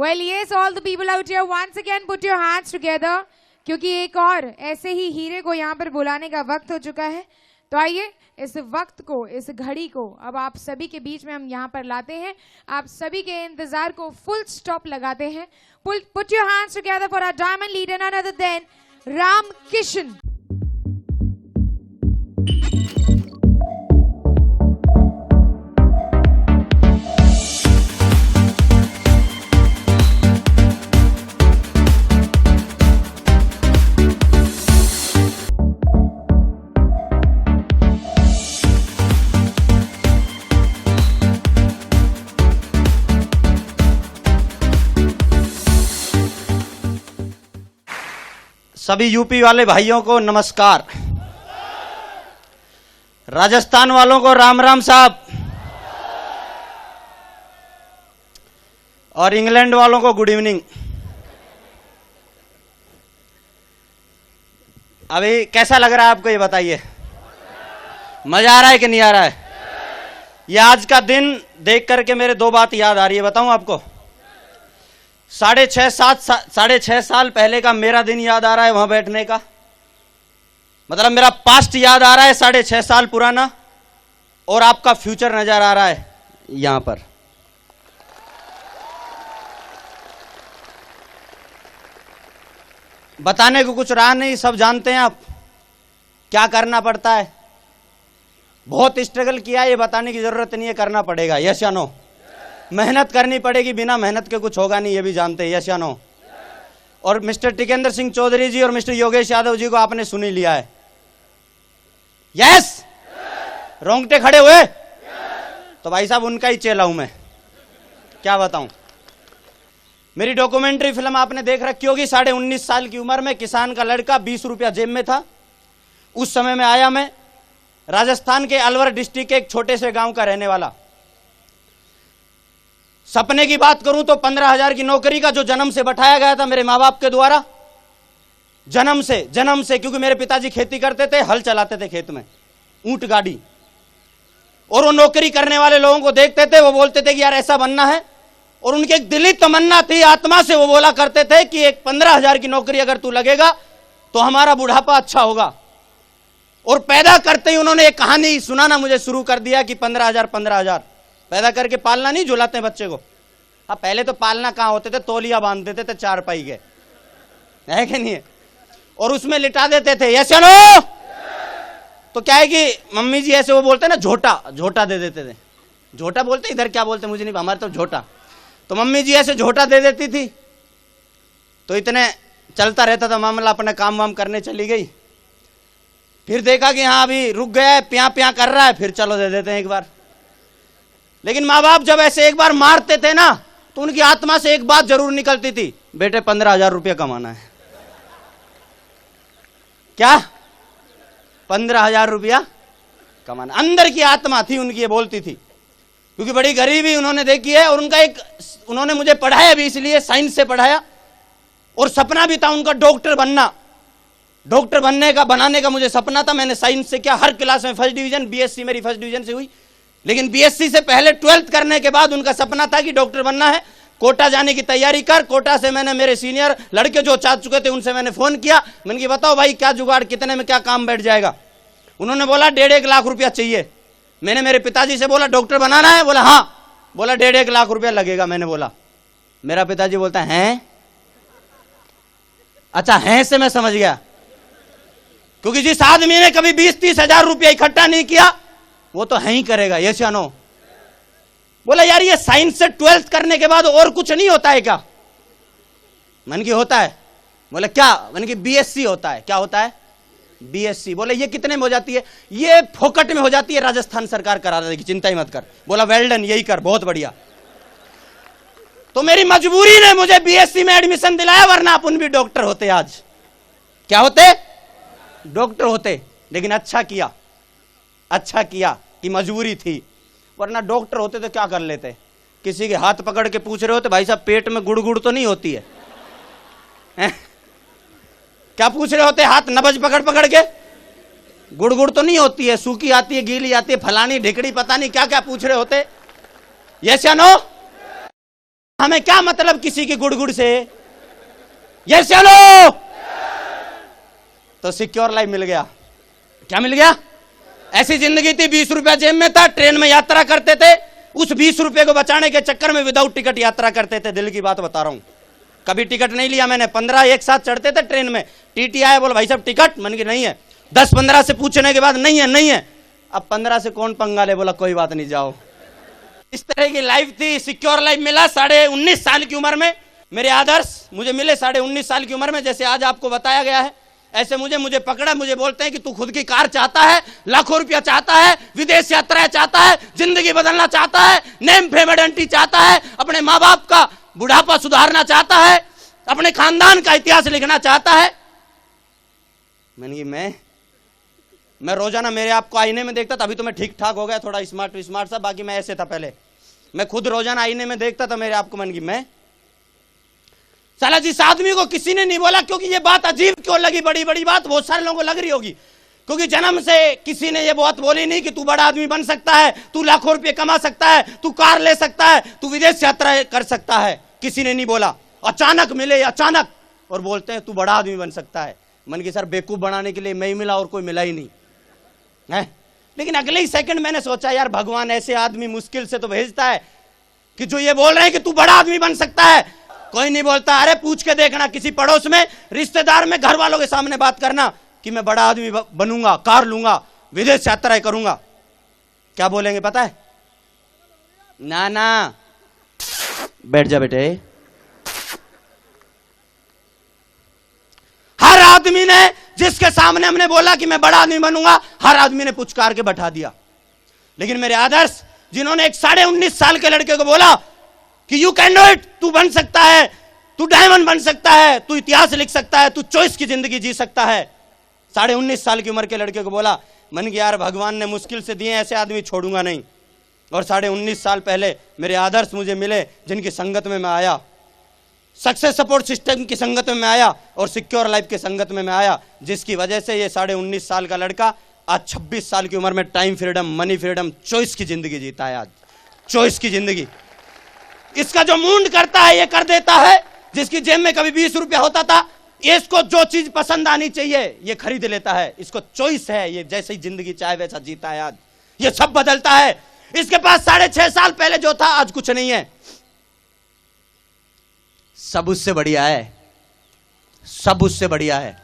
Well, yes, all the people out here, once again put your hands together, क्योंकि एक और ऐसे ही हीरे को यहाँ पर बुलाने का वक्त हो चुका है। तो आइए इस वक्त को, इस घड़ी को अब आप सभी के बीच में हम यहाँ पर लाते हैं। आप सभी के इंतजार को फुल स्टॉप लगाते हैं। Put your hands together for our diamond leader, none other than Ram Kishan. सभी यूपी वाले भाइयों को नमस्कार, राजस्थान वालों को राम राम साहब, और इंग्लैंड वालों को गुड इवनिंग। अभी कैसा लग रहा है आपको, ये बताइए। मजा आ रहा है कि नहीं आ रहा है? ये आज का दिन देख करके मेरे दो बात याद आ रही है, बताऊं आपको। 6.5 साल पहले का मेरा दिन याद आ रहा है वहां बैठने का, मतलब मेरा पास्ट याद आ रहा है 6.5 साल पुराना, और आपका फ्यूचर नजर आ रहा है यहां पर। बताने को कुछ रहा नहीं, सब जानते हैं आप क्या करना पड़ता है। बहुत स्ट्रगल किया, ये बताने की जरूरत नहीं है, करना पड़ेगा। यस या नो? मेहनत करनी पड़ेगी, बिना मेहनत के कुछ होगा नहीं, ये भी जानते हैं। यस या नो? और मिस्टर टिकेंद्र सिंह चौधरी जी और मिस्टर योगेश यादव जी को आपने सुन ही लिया है। यस? रोंगटे खड़े हुए? तो भाई साहब उनका ही चेला हूं मैं, क्या बताऊं। मेरी डॉक्यूमेंट्री फिल्म आपने देख रखी होगी। 19.5 साल की उम्र में किसान का लड़का, 20 रुपया जेब में था। उस समय में आया मैं, राजस्थान के अलवर डिस्ट्रिक्ट के एक छोटे से गांव का रहने वाला। सपने की बात करूं तो 15,000 की नौकरी का जो जन्म से बैठाया गया था मेरे माँ बाप के द्वारा, जन्म से, क्योंकि मेरे पिताजी खेती करते थे, हल चलाते थे खेत में, ऊंट गाड़ी। और वो नौकरी करने वाले लोगों को देखते थे, वो बोलते थे कि यार ऐसा बनना है। और उनकी एक दिली तमन्ना थी, आत्मा से वो बोला करते थे कि एक 15,000 की नौकरी अगर तू लगेगा तो हमारा बुढ़ापा अच्छा होगा। और पैदा करते ही उन्होंने एक कहानी सुनाना मुझे शुरू कर दिया कि 15,000 पैदा करके पालना नहीं, झुलाते हैं बच्चे को। हाँ, पहले तो पालना कहाँ होते थे, तौलिया बांध देते थे चारपाई के, है कि नहीं है, और उसमें लिटा देते थे। यस या नो? तो क्या है कि मम्मी जी ऐसे वो बोलते ना, झोटा दे देते थे। झोटा बोलते, इधर क्या बोलते मुझे नहीं, हमारे तो झोटा। तो मम्मी जी ऐसे झोटा दे देती थी, तो इतने चलता रहता था मामला, अपना काम वाम करने चली गई। फिर देखा कि हाँ अभी रुक गया है, प्या कर रहा है, फिर चलो दे देते हैं एक बार। लेकिन माँ बाप जब ऐसे एक बार मारते थे ना, तो उनकी आत्मा से एक बात जरूर निकलती थी, बेटे 15,000 रुपया कमाना है। क्या? 15,000 रुपया कमाना, अंदर की आत्मा थी उनकी, ये बोलती थी। क्योंकि बड़ी गरीबी उन्होंने देखी है, और उन्होंने मुझे पढ़ाया भी इसलिए, साइंस से पढ़ाया, और सपना भी था उनका डॉक्टर बनना। डॉक्टर बनाने का मुझे सपना था। मैंने साइंस से किया, हर क्लास में फर्स्ट डिवीजन, बीएससी मेरी फर्स्ट डिवीजन से हुई। लेकिन बीएससी से पहले 12th करने के बाद उनका सपना था कि डॉक्टर बनना है, कोटा जाने की तैयारी कर। कोटा से मैंने मेरे सीनियर लड़के जो चाह चुके थे उनसे मैंने फोन किया, मैंने कहा बताओ भाई क्या जुगाड़, कितने में क्या काम बैठ जाएगा। उन्होंने बोला 1.5 लाख रुपया चाहिए। मैंने मेरे पिताजी से बोला डॉक्टर बनाना है? बोला हाँ। बोला 1.5 लाख रुपया लगेगा। मैंने बोला, मेरा पिताजी बोलता है अच्छा है से मैं समझ गया, क्योंकि जिस आदमी ने कभी 20-30 हजार रुपया इकट्ठा नहीं किया वो तो है ही करेगा। यस या नो? बोला यार ये साइंस से 12th करने के बाद और कुछ नहीं होता है क्या? मन की होता है। बोले क्या? मन की बीएससी होता है। क्या होता है? बीएससी। बोले ये कितने में हो जाती है? ये फोकट में हो जाती है, राजस्थान सरकार करा देगी, चिंता ही मत कर। बोला वेल डन, यही कर, बहुत बढ़िया। तो मेरी मजबूरी ने मुझे बीएससी में एडमिशन दिलाया, वरना अपन भी डॉक्टर होते आज। क्या होते? डॉक्टर होते। लेकिन अच्छा किया कि मजबूरी थी, वरना डॉक्टर होते तो क्या कर लेते। किसी के हाथ पकड़ के पूछ रहे होते भाई साहब पेट में गुड़ तो नहीं होती है? क्या पूछ रहे होते? हाथ नब्ज पकड़ के, गुड़ तो नहीं होती है, सूखी आती है, गीली आती है, फलानी ढिकड़ी, पता नहीं क्या क्या पूछ रहे होते। यस या नो? हमें क्या मतलब किसी की गुड़गुड़ से। ये चलो तो सिक्योर लाइफ मिल गया। क्या मिल गया? ऐसी जिंदगी थी, 20 रुपया जेब में था, ट्रेन में यात्रा करते थे, उस 20 रुपए को बचाने के चक्कर में विदाउट टिकट यात्रा करते थे। दिल की बात बता रहा हूं, कभी टिकट नहीं लिया मैंने। 15 एक साथ चढ़ते थे ट्रेन में, टीटी आया, बोला भाई साहब टिकट, मन की नहीं है। 10-15 से पूछने के बाद नहीं है नहीं है। अब 15 से कौन पंगा ले, बोला कोई बात नहीं जाओ। इस तरह की लाइफ थी। सिक्योर लाइफ मिला 19.5 साल की उम्र में। मेरे आदर्श मुझे मिले 19.5 साल की उम्र में, जैसे आज आपको बताया गया है। ऐसे मुझे पकड़ा, मुझे बोलते हैं कि तू खुद की कार चाहता है, लाखों रुपया चाहता है, विदेश यात्रा चाहता है, जिंदगी बदलना चाहता है, नेम फेम आइडेंटिटी चाहता है, अपने माँ बाप का बुढ़ापा सुधारना चाहता है, अपने खानदान का इतिहास लिखना चाहता है। मैंने कि मैं रोजाना मेरे आप को आईने में देखता था। अभी तो मैं ठीक ठाक हो गया, थोड़ा स्मार्ट सा, बाकी मैं ऐसे था पहले। मैं खुद रोजाना आईने में देखता था मेरे आप को। मन की मैं साला जिस आदमी को किसी ने नहीं बोला, क्योंकि ये बात अजीब क्यों लगी, बड़ी बड़ी बात बहुत सारे लोगों को लग रही होगी, क्योंकि जन्म से किसी ने ये बात बोली नहीं कि तू बड़ा आदमी बन सकता है, तू लाखों रुपए कमा सकता है, तू कार ले सकता है, तू विदेश यात्रा कर सकता है। किसी ने नहीं बोला। अचानक मिले, अचानक, और बोलते हैं तू बड़ा आदमी बन सकता है। मन की सर बेवकूफ बनाने के लिए मैं ही मिला और कोई मिला ही नहीं है। लेकिन अगले ही सेकंड मैंने सोचा यार भगवान ऐसे आदमी मुश्किल से तो भेजता है कि जो ये बोल रहे हैं कि तू बड़ा आदमी बन सकता है। कोई नहीं बोलता। अरे पूछ के देखना, किसी पड़ोस में, रिश्तेदार में, घर वालों के सामने बात करना कि मैं बड़ा आदमी बनूंगा, कार लूंगा, विदेश यात्रा करूंगा। क्या बोलेंगे पता है? ना ना, बैठ जा बेटे। हर आदमी ने, जिसके सामने हमने बोला कि मैं बड़ा आदमी बनूंगा, हर आदमी ने पुचकार के बैठा दिया। लेकिन मेरे आदर्श जिन्होंने एक 19.5 साल के लड़के को बोला कि यू कैन डू इट, तू बन सकता है, तू डायमंड बन सकता है, तू इतिहास लिख सकता है, तू चॉइस की जिंदगी जी सकता है। 19.5 साल की उम्र के लड़के को बोला। मन की यार भगवान ने मुश्किल से दिए, ऐसे आदमी छोड़ूंगा नहीं। और 19.5 साल पहले मेरे आदर्श मुझे मिले, जिनकी संगत में मैं आया, सक्सेस सपोर्ट सिस्टम की संगत में मैं आया और सिक्योर लाइफ की संगत में मैं आया, जिसकी वजह से ये 19.5 साल का लड़का आज 26 साल की उम्र में time freedom, money freedom, choice की जिंदगी जीता है। आज चॉइस की जिंदगी। इसका जो मूड करता है ये कर देता है। जिसकी जेब में कभी 20 रुपया होता था, इसको जो चीज पसंद आनी चाहिए ये खरीद लेता है। इसको चॉइस है, ये जैसे ही जिंदगी चाहे वैसा जीता है। आज ये सब बदलता है। इसके पास 6.5 साल पहले जो था आज कुछ नहीं है, सब उससे बढ़िया है, सब उससे बढ़िया है।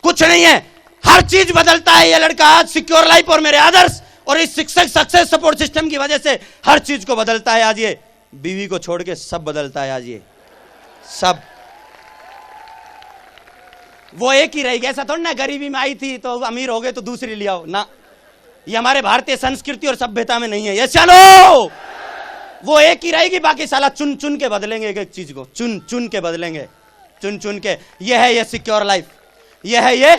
कुछ नहीं है, हर चीज बदलता है ये लड़का आज। सिक्योर लाइफ और मेरे आदर्श और इस सक्सेस सपोर्ट सिस्टम की वजह से हर चीज को बदलता है आज ये। बीवी को छोड़ के सब बदलता है आज ये, सब। वो एक ही रहेगी, ऐसा थोड़ा ना गरीबी में आई थी तो अमीर हो गए तो दूसरी ले आओ ना। ये हमारे भारतीय संस्कृति और सभ्यता में नहीं है। ये चलो वो एक ही रहेगी, बाकी साला चुन चुन के बदलेंगे, एक एक चीज को चुन चुन के बदलेंगे, चुन चुन के। ये है ये सिक्योर लाइफ, ये है ये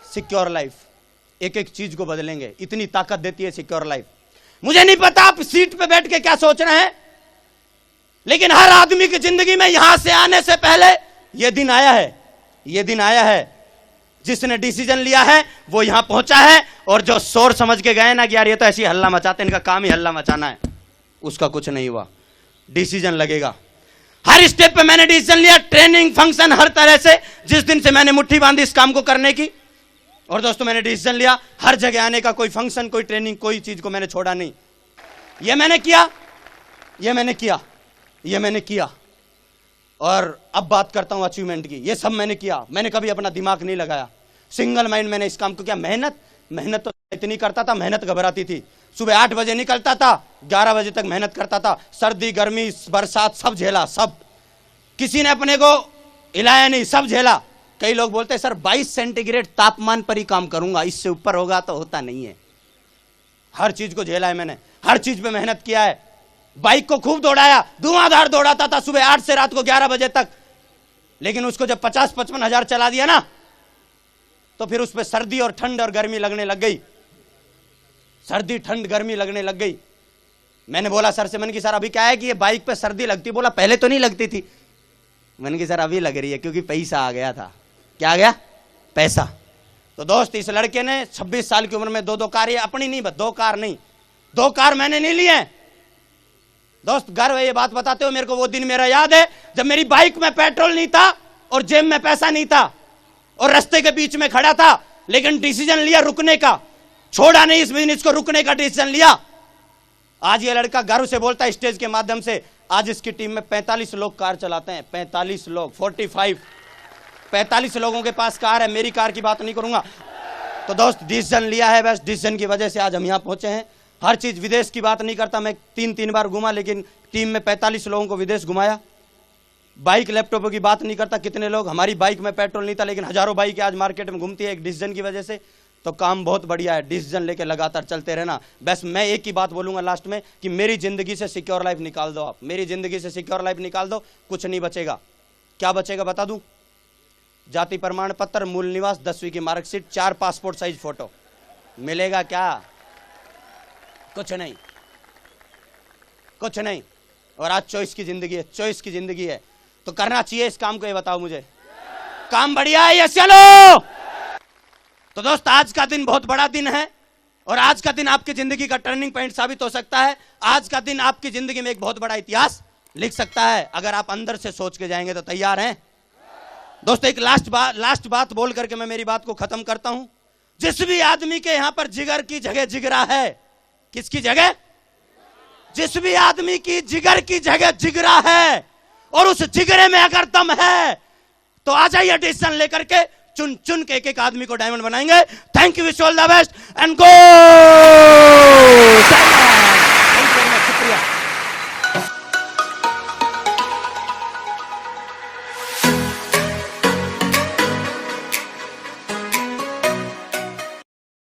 सिक्योर लाइफ। एक एक चीज को बदलेंगे, इतनी ताकत देती है सिक्योर लाइफ। मुझे नहीं पता आप सीट पे बैठ के क्या सोच रहे हैं, लेकिन हर आदमी की जिंदगी में यहां से आने से पहले यह दिन आया है, यह दिन आया है। जिसने डिसीजन लिया है वो यहां पहुंचा है, और जो शोर समझ के गए ना कि यार ये तो ऐसी हल्ला मचाते, इनका काम ही हल्ला मचाना है, उसका कुछ नहीं हुआ। डिसीजन लगेगा हर स्टेप पे। मैंने डिसीजन लिया, ट्रेनिंग, फंक्शन, हर तरह से। जिस दिन से मैंने मुट्ठी बांधी इस काम को करने की, और दोस्तों मैंने डिसीजन लिया हर जगह आने का, कोई फंक्शन, कोई ट्रेनिंग, कोई चीज को मैंने छोड़ा नहीं। ये मैंने किया, ये मैंने किया, ये मैंने किया। और अब बात करता हूं अचीवमेंट की। ये सब मैंने किया, मैंने कभी अपना दिमाग नहीं लगाया, सिंगल माइंड मैंने इस काम को किया। मेहनत तो इतनी करता था, मेहनत घबराती थी। सुबह 8 बजे निकलता था, 11 बजे तक मेहनत करता था। सर्दी, गर्मी, बरसात सब झेला, सब। किसी ने अपने को हिलाया नहीं, सब झेला। कई लोग बोलते हैं सर 22 सेंटीग्रेड तापमान पर ही काम करूंगा, इससे ऊपर होगा तो होता नहीं है। हर चीज को झेला है मैंने, हर चीज पे मेहनत किया है। बाइक को खूब दौड़ाया, धुआंधार दौड़ाता था सुबह 8 से रात को 11 बजे तक। लेकिन उसको जब 50-55 हजार चला दिया ना, तो फिर उस पर सर्दी और ठंड और गर्मी लगने लग गई। सर्दी, ठंड, गर्मी लगने लग गई। मैंने बोला सर से, मन की सर अभी क्या है कि ये बाइक पे सर्दी लगती। बोला पहले तो नहीं लगती थी। मन की सर अभी लग रही है, क्योंकि पैसा आ गया था। क्या आ गया? पैसा। तो दोस्त इस लड़के ने 26 साल की उम्र में 2 कार, ये अपनी नहीं, 2 कार नहीं, 2 कार मैंने नहीं लिए। दोस्त गर्व है ये बात बताते हो मेरे को। वो दिन मेरा याद है जब मेरी बाइक में पेट्रोल नहीं था और जेब में पैसा नहीं था और रास्ते के बीच में खड़ा था, लेकिन डिसीजन लिया रुकने का, छोड़ा नहीं इस बिजनेस को, रुकने का डिसीजन लिया। आज ये लड़का गर्व से बोलता है स्टेज के माध्यम से, आज इसकी टीम में 45 लोग कार चलाते हैं। 45 लोग, 45 लोगों के पास कार है। मेरी कार की बात नहीं करूंगा। तो दोस्त डिसीजन लिया है, बस डिसीजन की वजह से आज हम यहां पहुंचे हैं। हर चीज विदेश की बात नहीं करता, मैं 3 बार घूमा, लेकिन टीम में 45 लोगों को विदेश घुमाया। बाइक लैपटॉप की बात नहीं करता, कितने लोग, हमारी बाइक में पेट्रोल नहीं था लेकिन हजारों बाइक आज मार्केट में घूमती है एक डिसीजन की वजह से। तो काम बहुत बढ़िया है, डिसीजन लेके लगातार चलते रहना। बस मैं एक ही बात बोलूंगा लास्ट में कि मेरी जिंदगी से सिक्योर लाइफ निकाल दो आप, मेरी जिंदगी से सिक्योर लाइफ निकाल दो, कुछ नहीं बचेगा। क्या बचेगा बता दूं? जाति प्रमाण पत्र, मूल निवास, 10वीं की मार्कशीट, 4 पासपोर्ट साइज फोटो, मिलेगा क्या? कुछ नहीं, कुछ नहीं। और आज चॉइस की जिंदगी है, चॉइस की जिंदगी है, तो करना चाहिए इस काम को। ये बताओ मुझे, काम बढ़िया है? यस चलो। तो दोस्त आज का दिन बहुत बड़ा दिन है और आज का दिन आपकी जिंदगी का टर्निंग पॉइंट साबित हो सकता है। आज का दिन आपकी जिंदगी में एक बहुत बड़ा इतिहास लिख सकता है अगर आप अंदर से सोच के जाएंगे। तो तैयार हैं दोस्तों? एक लास्ट बात बोल करके मैं मेरी बात को खत्म करता हूं। जिस भी आदमी के यहां पर जिगर की जगह जिगरा है, किसकी जगह? जिस भी आदमी की जिगर की जगह जिगरा है और उस जिगरे में अगर दम है तो आ जाइए डिसीजन लेकर के, चुन चुन के एक आदमी को डायमंड बनाएंगे। Thank you, wish all the best and go.